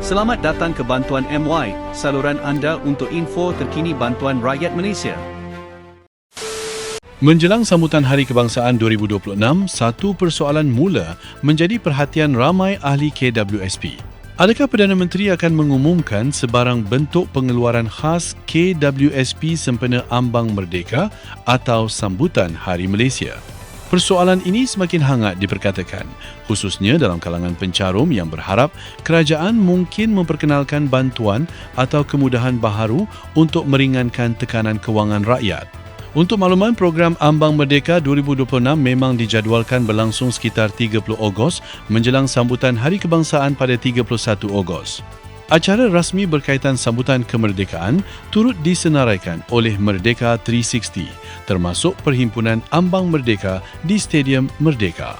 Selamat datang ke Bantuan MY, saluran anda untuk info terkini bantuan rakyat Malaysia. Menjelang sambutan Hari Kebangsaan 2026, satu persoalan mula menjadi perhatian ramai ahli KWSP. Adakah Perdana Menteri akan mengumumkan sebarang bentuk pengeluaran khas KWSP sempena Ambang Merdeka atau sambutan Hari Malaysia? Persoalan ini semakin hangat diperkatakan, khususnya dalam kalangan pencarum yang berharap kerajaan mungkin memperkenalkan bantuan atau kemudahan baharu untuk meringankan tekanan kewangan rakyat. Untuk makluman, program Ambang Merdeka 2026 memang dijadualkan berlangsung sekitar 30 Ogos menjelang sambutan Hari Kebangsaan pada 31 Ogos. Acara rasmi berkaitan sambutan kemerdekaan turut disenaraikan oleh Merdeka 360, termasuk Perhimpunan Ambang Merdeka di Stadium Merdeka.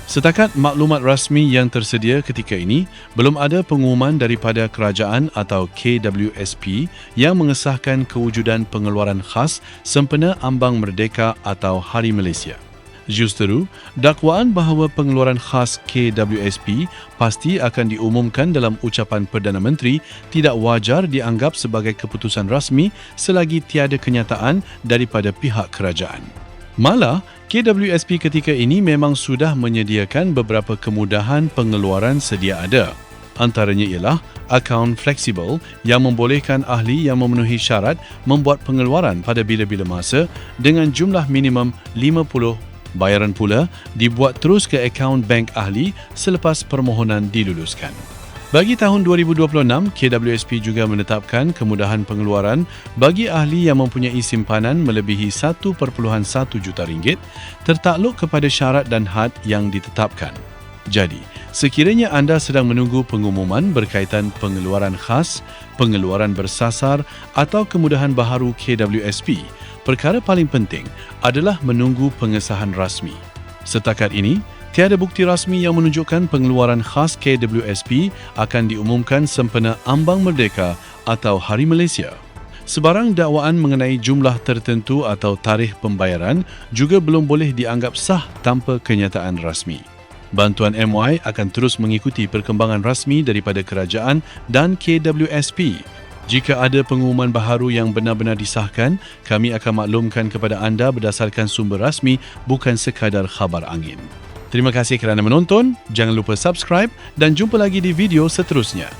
Setakat maklumat rasmi yang tersedia ketika ini, belum ada pengumuman daripada kerajaan atau KWSP yang mengesahkan kewujudan pengeluaran khas sempena Ambang Merdeka atau Hari Malaysia. Justeru, dakwaan bahawa pengeluaran khas KWSP pasti akan diumumkan dalam ucapan Perdana Menteri tidak wajar dianggap sebagai keputusan rasmi selagi tiada kenyataan daripada pihak kerajaan. Malah, KWSP ketika ini memang sudah menyediakan beberapa kemudahan pengeluaran sedia ada. Antaranya ialah akaun fleksibel yang membolehkan ahli yang memenuhi syarat membuat pengeluaran pada bila-bila masa dengan jumlah minimum 50. Bayaran pula dibuat terus ke akaun bank ahli selepas permohonan diluluskan. Bagi tahun 2026, KWSP juga menetapkan kemudahan pengeluaran bagi ahli yang mempunyai simpanan melebihi 1.1 juta ringgit tertakluk kepada syarat dan had yang ditetapkan. Jadi, sekiranya anda sedang menunggu pengumuman berkaitan pengeluaran khas, pengeluaran bersasar atau kemudahan baharu KWSP, perkara paling penting adalah menunggu pengesahan rasmi. Setakat ini, tiada bukti rasmi yang menunjukkan pengeluaran khas KWSP akan diumumkan sempena Ambang Merdeka atau Hari Malaysia. Sebarang dakwaan mengenai jumlah tertentu atau tarikh pembayaran juga belum boleh dianggap sah tanpa kenyataan rasmi. Bantuan MY akan terus mengikuti perkembangan rasmi daripada kerajaan dan KWSP. Jika ada pengumuman baharu yang benar-benar disahkan, kami akan maklumkan kepada anda berdasarkan sumber rasmi, bukan sekadar khabar angin. Terima kasih kerana menonton, jangan lupa subscribe dan jumpa lagi di video seterusnya.